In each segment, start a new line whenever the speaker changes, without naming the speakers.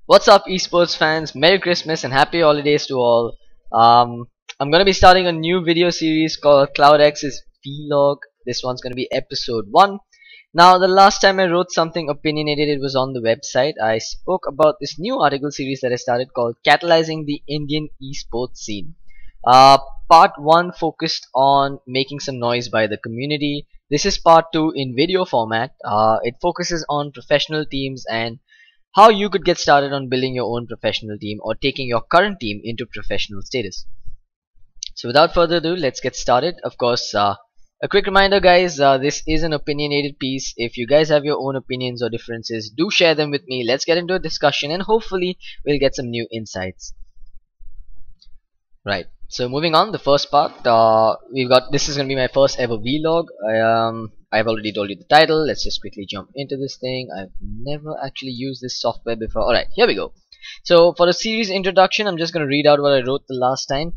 What's up, esports fans? Merry Christmas and happy holidays to all. I'm gonna be starting a new video series called ClouDx's Vlog. This one's gonna be episode 1. Now, the last time I wrote something opinionated, it was on the website. I spoke about this new article series that I started called Catalyzing the Indian Esports Scene. Uh, Part 1 focused on making some noise by the community. This is part 2 in video format. It focuses on professional teams and how you could get started on building your own professional team or taking your current team into professional status. So without further ado, let's get started. Of course, a quick reminder guys, this is an opinionated piece. If you guys have your own opinions or differences, do share them with me. Let's get into a discussion and hopefully we'll get some new insights. Right, so moving on, the first part, this is going to be my first ever vlog. I've already told you the title. Let's just quickly jump into this thing. I've never actually used this software before. Alright, here we go. So for the series introduction, I'm just going to read out what I wrote the last time.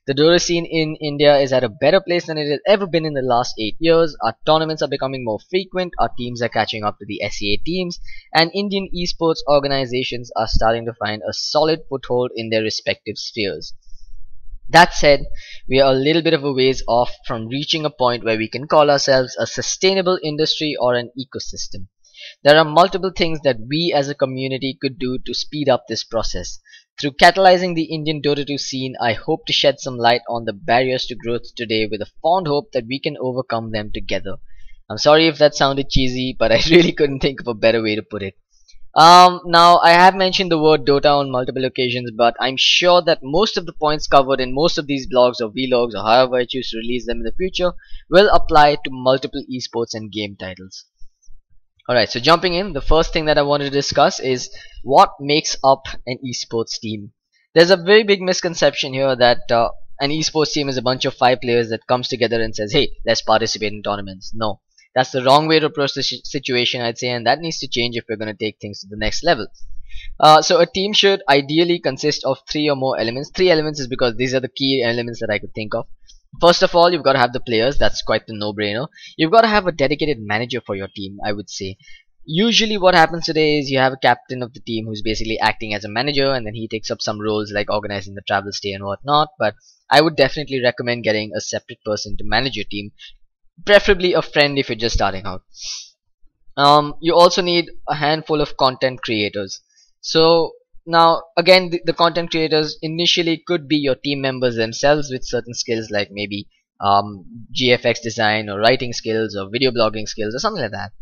The Dota scene in India is at a better place than it has ever been in the last 8 years. Our tournaments are becoming more frequent, our teams are catching up to the SEA teams, and Indian esports organizations are starting to find a solid foothold in their respective spheres. That said, we are a little bit of a ways off from reaching a point where we can call ourselves a sustainable industry or an ecosystem. There are multiple things that we as a community could do to speed up this process. Through catalyzing the Indian Dota 2 scene, I hope to shed some light on the barriers to growth today with a fond hope that we can overcome them together. I'm sorry if that sounded cheesy, but I really couldn't think of a better way to put it. Now I have mentioned the word Dota on multiple occasions, but I'm sure that most of the points covered in most of these blogs or vlogs or however I choose to release them in the future will apply to multiple esports and game titles. Alright, so jumping in, the first thing that I wanted to discuss is what makes up an esports team. There's a very big misconception here that an esports team is a bunch of 5 players that comes together and says, hey, let's participate in tournaments. No. That's the wrong way to approach the situation, I'd say, and that needs to change if we're going to take things to the next level. So a team should ideally consist of 3 or more elements. 3 elements is because these are the key elements that I could think of. First of all, you've got to have the players. That's quite the no-brainer. You've got to have a dedicated manager for your team, I would say. Usually what happens today is you have a captain of the team who's basically acting as a manager, and then he takes up some roles like organizing the travel stay and whatnot, but I would definitely recommend getting a separate person to manage your team. Preferably a friend if you're just starting out. You also need a handful of content creators. So now again, the content creators initially could be your team members themselves with certain skills like maybe GFX design or writing skills or video blogging skills or something like that.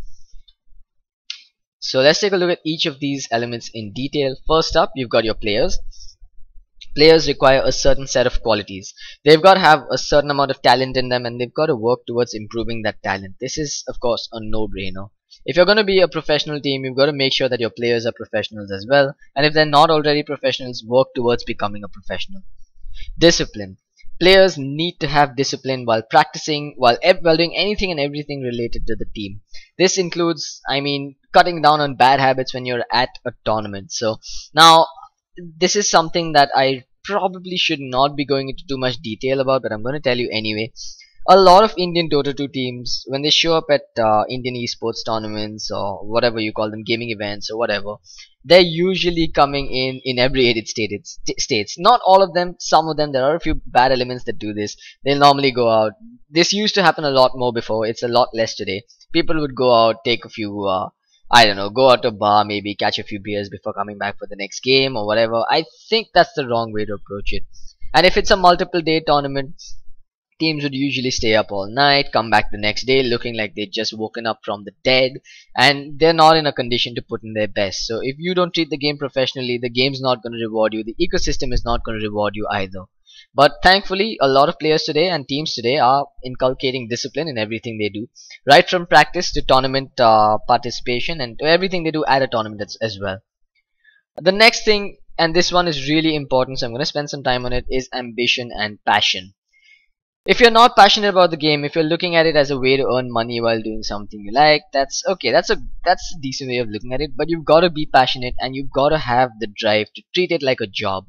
So let's take a look at each of these elements in detail. First up, you've got your players. Players require a certain set of qualities. They've got to have a certain amount of talent in them, and they've got to work towards improving that talent. This is, of course, a no-brainer. If you're going to be a professional team, you've got to make sure that your players are professionals as well, and if they're not already professionals, work towards becoming a professional. Discipline. Players need to have discipline while practicing, while doing anything and everything related to the team. This includes, cutting down on bad habits when you're at a tournament. So now, this is something that I probably should not be going into too much detail about, but I'm going to tell you anyway. A lot of Indian Dota 2 teams, when they show up at Indian esports tournaments or whatever you call them, gaming events or whatever, they're usually coming in inebriated states. Not all of them, some of them. There are a few bad elements that do this. They'll normally go out. This used to happen a lot more before. It's a lot less today. People would go out, take a few I don't know, go out to a bar, maybe catch a few beers before coming back for the next game or whatever. I think that's the wrong way to approach it. And if it's a multiple day tournament, teams would usually stay up all night, come back the next day looking like they'd just woken up from the dead, and they're not in a condition to put in their best. So if you don't treat the game professionally, the game's not going to reward you, the ecosystem is not going to reward you either. But thankfully, a lot of players today and teams today are inculcating discipline in everything they do, right from practice to tournament participation and to everything they do at a tournament as well. The next thing, and this one is really important, so I'm going to spend some time on it, is ambition and passion. If you're not passionate about the game, if you're looking at it as a way to earn money while doing something you like, that's okay. That's a decent way of looking at it. But you've got to be passionate and you've got to have the drive to treat it like a job.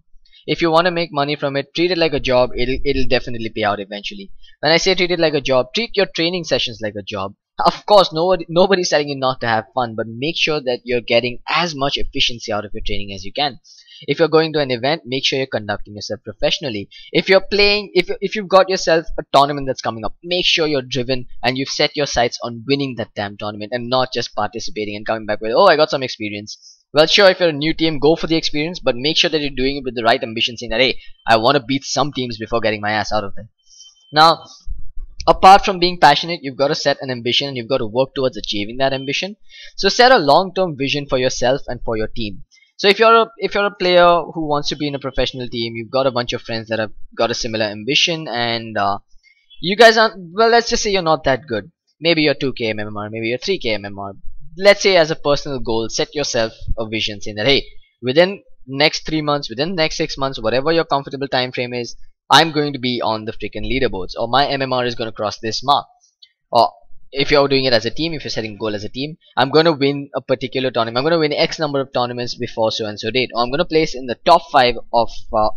If you want to make money from it, treat it like a job. It'll definitely pay out eventually. When I say treat it like a job, treat your training sessions like a job. Of course, nobody's telling you not to have fun, but make sure that you're getting as much efficiency out of your training as you can. If you're going to an event, make sure you're conducting yourself professionally. If you're playing, if you've got yourself a tournament that's coming up, make sure you're driven and you've set your sights on winning that damn tournament and not just participating and coming back with, oh, I got some experience. Well, sure, if you're a new team, go for the experience, but make sure that you're doing it with the right ambition, saying that, hey, I want to beat some teams before getting my ass out of them. Now, apart from being passionate, you've got to set an ambition and you've got to work towards achieving that ambition. So set a long-term vision for yourself and for your team. So if you're a player who wants to be in a professional team, you've got a bunch of friends that have got a similar ambition, and you guys aren't, well, let's just say you're not that good. Maybe you're 2k MMR, maybe you're 3k MMR. Let's say as a personal goal, set yourself a vision saying that, hey, within next 3 months, within next 6 months, whatever your comfortable time frame is, I'm going to be on the freaking leaderboards, or my MMR is going to cross this mark. Or if you're doing it as a team, if you're setting a goal as a team, I'm going to win a particular tournament. I'm going to win X number of tournaments before so and so date, or I'm going to place in the top 5 of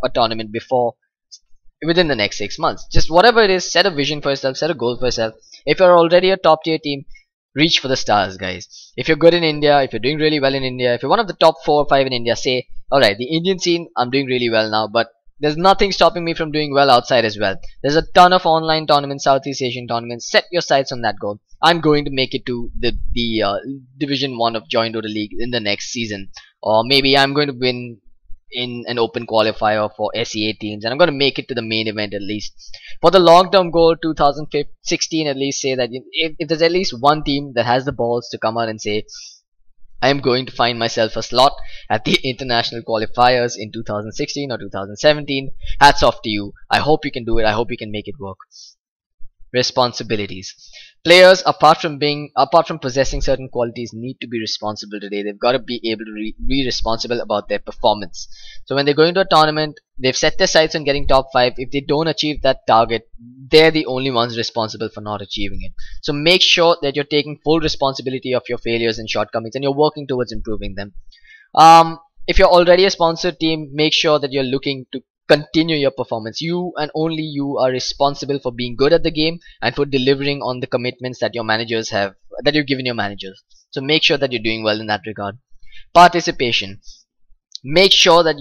a tournament before within the next 6 months. Just whatever it is, set a vision for yourself, set a goal for yourself. If you're already a top tier team, reach for the stars, guys. If you're good in India, if you're doing really well in India, if you're one of the top 4 or 5 in India, say, alright, the Indian scene, I'm doing really well now, but there's nothing stopping me from doing well outside as well. There's a ton of online tournaments, Southeast Asian tournaments. Set your sights on that goal. I'm going to make it to the Division 1 of Joint Dota League in the next season. Or maybe I'm going to win in an open qualifier for SEA teams, and I'm going to make it to the main event at least. For the long-term goal, 2016 at least, say that if there's at least one team that has the balls to come out and say, I am going to find myself a slot at the international qualifiers in 2016 or 2017. Hats off to you. I hope you can do it. I hope you can make it work. Responsibilities. Players, apart from possessing certain qualities, need to be responsible today. They've got to be able to be responsible about their performance. So when they go into a tournament, they've set their sights on getting top 5. If they don't achieve that target, they're the only ones responsible for not achieving it. So make sure that you're taking full responsibility of your failures and shortcomings, and you're working towards improving them. If you're already a sponsored team, make sure that you're looking to continue your performance. You and only you are responsible for being good at the game and for delivering on the commitments that your managers have, that you've given your managers. So make sure that you're doing well in that regard. Participation. Make sure that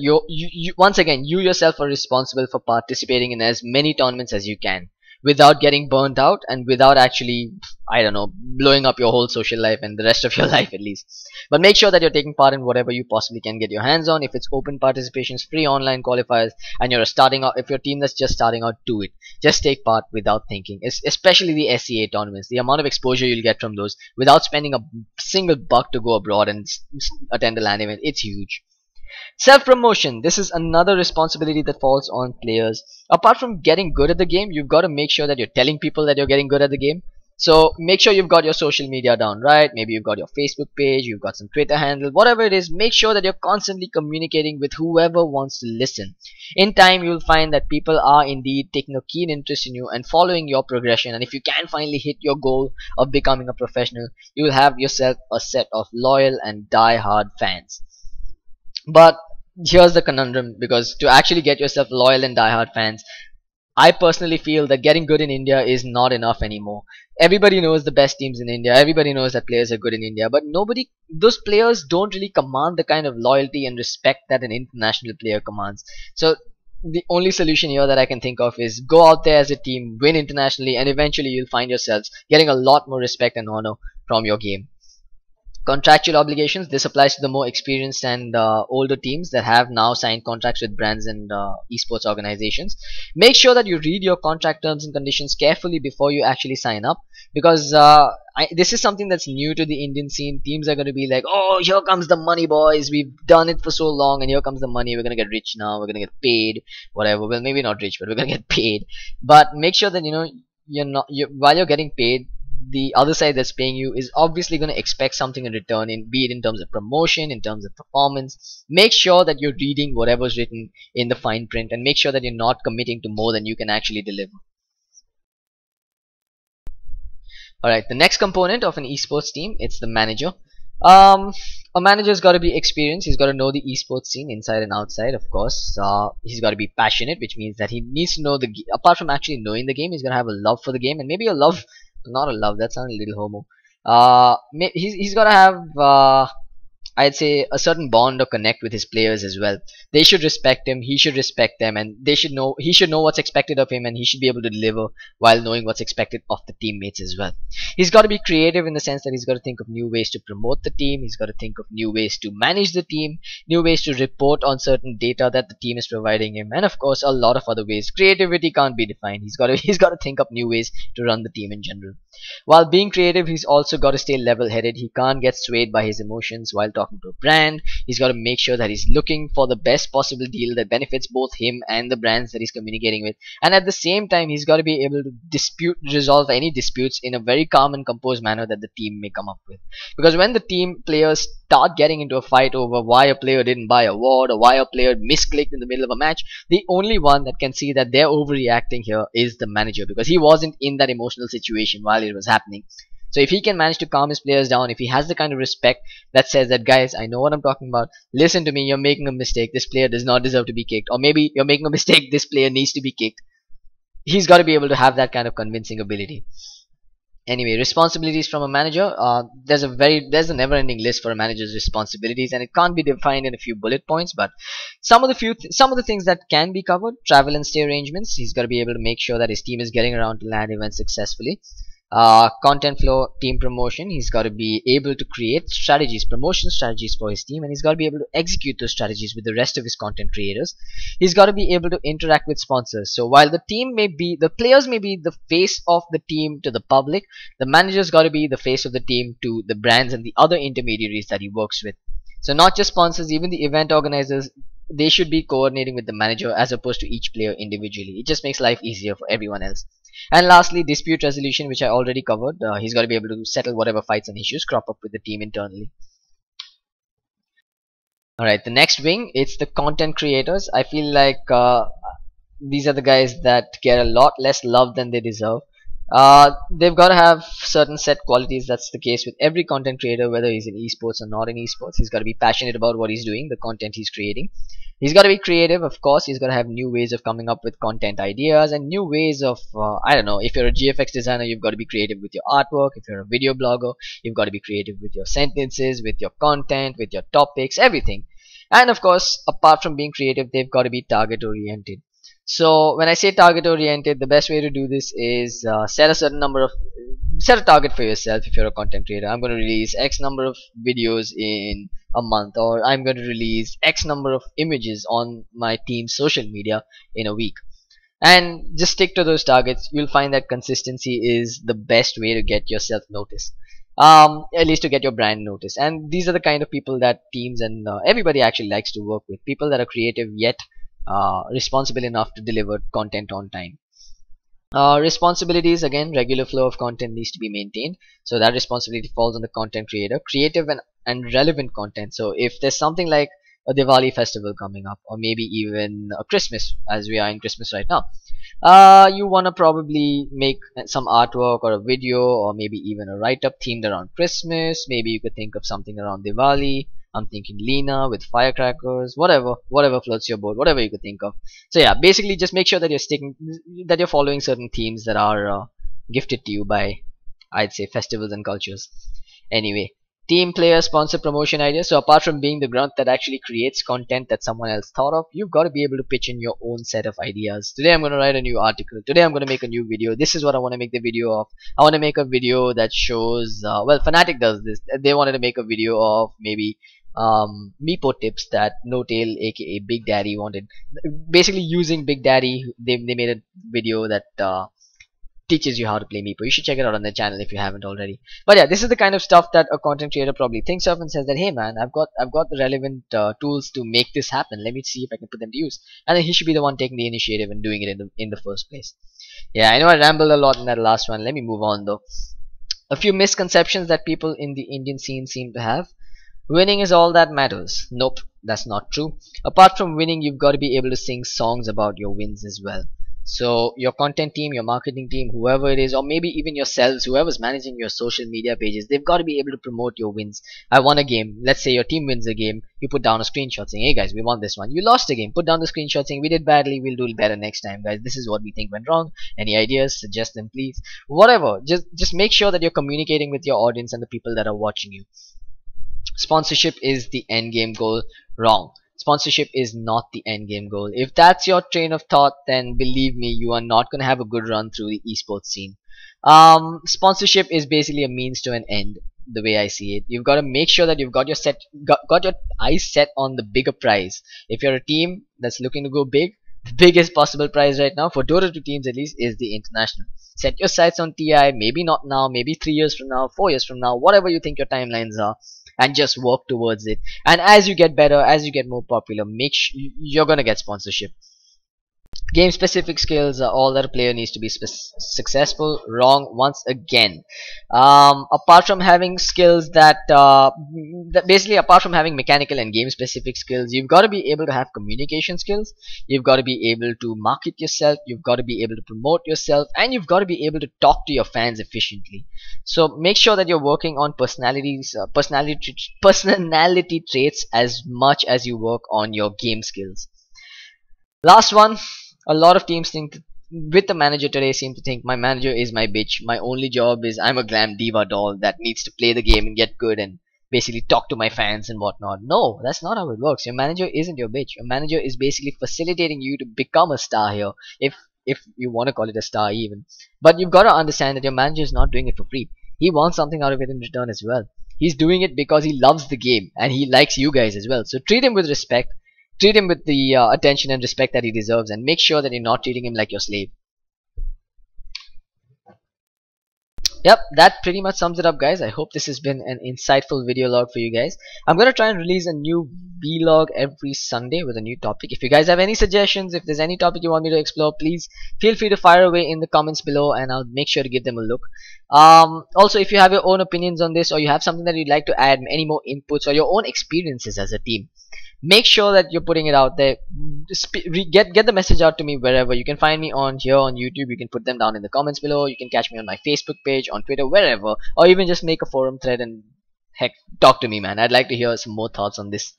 once again, you yourself are responsible for participating in as many tournaments as you can, without getting burnt out and without actually, I don't know, blowing up your whole social life and the rest of your life at least. But make sure that you're taking part in whatever you possibly can get your hands on. If it's open participations, free online qualifiers, and you're starting out, if your team that's just starting out, do it. Just take part without thinking. Especially the SEA tournaments, the amount of exposure you'll get from those without spending a single buck to go abroad and attend a LAN event, it's huge. Self-promotion. This is another responsibility that falls on players. Apart from getting good at the game, you've got to make sure that you're telling people that you're getting good at the game. So make sure you've got your social media down right. Maybe you've got your Facebook page, you've got some Twitter handle, whatever it is. Make sure that you're constantly communicating with whoever wants to listen. In time, you'll find that people are indeed taking a keen interest in you and following your progression. And if you can finally hit your goal of becoming a professional, you'll have yourself a set of loyal and die-hard fans. But here's the conundrum, because to actually get yourself loyal and die-hard fans, I personally feel that getting good in India is not enough anymore. Everybody knows the best teams in India, everybody knows that players are good in India, but those players don't really command the kind of loyalty and respect that an international player commands. So the only solution here that I can think of is go out there as a team, win internationally, and eventually you'll find yourselves getting a lot more respect and honor from your game. Contractual obligations. This applies to the more experienced and older teams that have now signed contracts with brands and esports organizations. Make sure that you read your contract terms and conditions carefully before you actually sign up, because this is something that's new to the Indian scene. Teams are going to be like, oh, here comes the money, boys, we've done it for so long and here comes the money, we're going to get rich now, we're going to get paid, whatever. Well, maybe not rich, but we're going to get paid. But make sure that while you're getting paid, the other side that's paying you is obviously going to expect something in return, be it in terms of promotion, in terms of performance. Make sure that you're reading whatever's written in the fine print, and make sure that you're not committing to more than you can actually deliver. Alright, the next component of an esports team, it's the manager. A manager's got to be experienced. He's got to know the esports scene inside and outside, of course. He's got to be passionate, which means that he needs to know apart from actually knowing the game, he's going to have a love for the game, and maybe a love not a love. That sounded a little homo. He's got to have I'd say a certain bond or connect with his players as well. They should respect him, he should respect them, and he should know what's expected of him, and he should be able to deliver while knowing what's expected of the teammates as well. He's got to be creative in the sense that he's got to think of new ways to promote the team, he's got to think of new ways to manage the team, new ways to report on certain data that the team is providing him, and of course a lot of other ways. Creativity can't be defined. He's got to think up new ways to run the team in general. While being creative, he's also got to stay level-headed. He can't get swayed by his emotions while talking to a brand. He's got to make sure that he's looking for the best possible deal that benefits both him and the brands that he's communicating with. And at the same time, he's got to be able to resolve any disputes in a very calm and composed manner that the team may come up with. Because when the team players start getting into a fight over why a player didn't buy a ward or why a player misclicked in the middle of a match, the only one that can see that they're overreacting here is the manager, because he wasn't in that emotional situation while it was happening. So if he can manage to calm his players down, if he has the kind of respect that says that, guys, I know what I'm talking about, listen to me, you're making a mistake, this player does not deserve to be kicked, or maybe you're making a mistake, this player needs to be kicked, he's got to be able to have that kind of convincing ability. Anyway, responsibilities from a manager. There's a never-ending list for a manager's responsibilities, and it can't be defined in a few bullet points. But some of the things that can be covered: travel and stay arrangements. He's got to be able to make sure that his team is getting around to LAN events successfully. Content flow, team promotion. He's got to be able to create strategies, promotion strategies for his team, and he's got to be able to execute those strategies with the rest of his content creators. He's got to be able to interact with sponsors. So while the players may be the face of the team to the public, the manager's got to be the face of the team to the brands and the other intermediaries that he works with. So not just sponsors, even the event organizers, they should be coordinating with the manager as opposed to each player individually. It just makes life easier for everyone else. And lastly, dispute resolution, which I already covered. He's got to be able to settle whatever fights and issues crop up with the team internally. Alright, the next wing, it's the content creators. I feel like these are the guys that get a lot less love than they deserve. They've got to have certain set qualities. That's the case with every content creator, whether he's in esports or not in esports. He's got to be passionate about what he's doing, the content he's creating. He's got to be creative, of course. He's got to have new ways of coming up with content ideas and new ways of, I don't know, if you're a GFX designer, you've got to be creative with your artwork. If you're a video blogger, you've got to be creative with your sentences, with your content, with your topics, everything. And of course, apart from being creative, they've got to be target oriented. So when I say target oriented, the best way to do this is set a target for yourself. If you're a content creator, I'm going to release X number of videos in a month, or I'm going to release X number of images on my team's social media in a week, and just stick to those targets. You'll find that consistency is the best way to get yourself noticed, at least to get your brand noticed. And these are the kind of people that teams and everybody actually likes to work with, people that are creative yet responsible enough to deliver content on time. Responsibilities, again, regular flow of content needs to be maintained, so that responsibility falls on the content creator. Creative and relevant content. So if there's something like a Diwali festival coming up, or maybe even a Christmas, as we are in Christmas right now, you want to probably make some artwork or a video, or maybe even a write-up themed around Christmas. Maybe you could think of something around Diwali. I'm thinking Lena with firecrackers, whatever floats your boat, whatever you could think of. So yeah, basically just make sure that you're following certain themes that are gifted to you by, I'd say, festivals and cultures. Anyway, team, player, sponsor, promotion ideas. So apart from being the grunt that actually creates content that someone else thought of, you've got to be able to pitch in your own set of ideas. Today I'm going to write a new article. Today I'm going to make a new video. This is what I want to make the video of. I want to make a video that shows, well, Fnatic does this. They wanted to make a video of maybe Meepo tips that No Tail, aka Big Daddy, wanted. Basically using Big Daddy, they made a video that teaches you how to play Meepo. You should check it out on their channel if you haven't already. But yeah, this is the kind of stuff that a content creator probably thinks of and says that, hey man, I've got the relevant tools to make this happen. Let me see if I can put them to use. And then he should be the one taking the initiative and doing it in the first place. Yeah, I know I rambled a lot in that last one. Let me move on though. A few misconceptions that people in the Indian scene seem to have. Winning is all that matters. Nope, that's not true. Apart from winning, you've got to be able to sing songs about your wins as well. So your content team, your marketing team, whoever it is, or maybe even yourselves, whoever's managing your social media pages, they've got to be able to promote your wins. I won a game. Let's say your team wins a game. You put down a screenshot saying, "Hey guys, we won this one." You lost a game. Put down the screenshot saying, "We did badly. We'll do better next time, guys. This is what we think went wrong. Any ideas? Suggest them, please." Whatever. Just make sure that you're communicating with your audience and the people that are watching you. Sponsorship is the end game goal. Wrong. Sponsorship is not the end game goal. If that's your train of thought, then believe me, you are not going to have a good run through the esports scene. Sponsorship is basically a means to an end, the way I see it. You've got to make sure that you've got got your eyes set on the bigger prize. If you're a team that's looking to go big, the biggest possible prize right now for Dota 2 teams at least is the international. Set your sights on TI, maybe not now, maybe 3 years from now, 4 years from now, whatever you think your timelines are, and just work towards it. And as you get better, as you get more popular, you're gonna get sponsorship. Game specific skills are all that a player needs to be successful. Wrong once again. Apart from having skills basically apart from having mechanical and game specific skills, you've got to be able to have communication skills. You've got to be able to market yourself. You've got to be able to promote yourself, and you've got to be able to talk to your fans efficiently. So make sure that you're working on personality traits as much as you work on your game skills. Last one. A lot of teams with the manager today seem to think my manager is my bitch. My only job is I'm a glam diva doll that needs to play the game and get good and basically talk to my fans and whatnot. No, that's not how it works. Your manager isn't your bitch. Your manager is basically facilitating you to become a star here, if you want to call it a star even. But you've got to understand that your manager is not doing it for free. He wants something out of it in return as well. He's doing it because he loves the game and he likes you guys as well. So treat him with respect. Treat him with the attention and respect that he deserves, and make sure that you're not treating him like your slave. Yep, that pretty much sums it up, guys. I hope this has been an insightful video log for you guys. I'm gonna try and release a new vlog every Sunday with a new topic. If you guys have any suggestions, if there's any topic you want me to explore, please feel free to fire away in the comments below, and I'll make sure to give them a look. Also, if you have your own opinions on this, or you have something that you'd like to add, any more inputs, or your own experiences as a team, make sure that you're putting it out there. Get the message out to me wherever. You can find me on YouTube. You can put them down in the comments below. You can catch me on my Facebook page, on Twitter, wherever, or even just make a forum thread and heck, talk to me, man. I'd like to hear some more thoughts on this.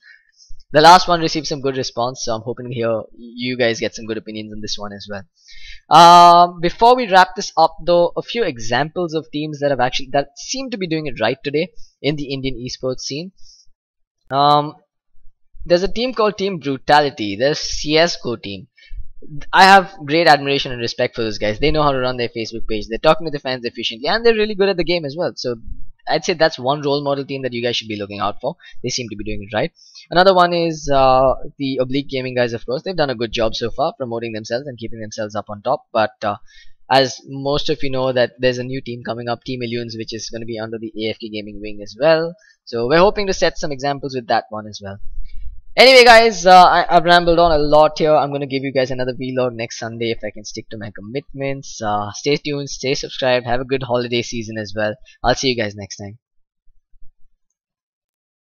The last one received some good response, so I'm hoping to hear you guys get some good opinions on this one as well. Before we wrap this up though, a few examples of teams that seem to be doing it right today in the Indian esports scene. There's a team called Team Brutality. There's CSGO team. I have great admiration and respect for those guys. They know how to run their Facebook page. They're talking to the fans efficiently, and they're really good at the game as well. So I'd say that's one role model team that you guys should be looking out for. They seem to be doing it right. Another one is the Oblique Gaming guys, of course. They've done a good job so far promoting themselves and keeping themselves up on top. But as most of you know, that there's a new team coming up, Team Illusions, which is going to be under the AFK Gaming wing as well. So we're hoping to set some examples with that one as well. Anyway, guys, I've rambled on a lot here. I'm going to give you guys another vlog next Sunday if I can stick to my commitments. Stay tuned, stay subscribed, have a good holiday season as well. I'll see you guys next time.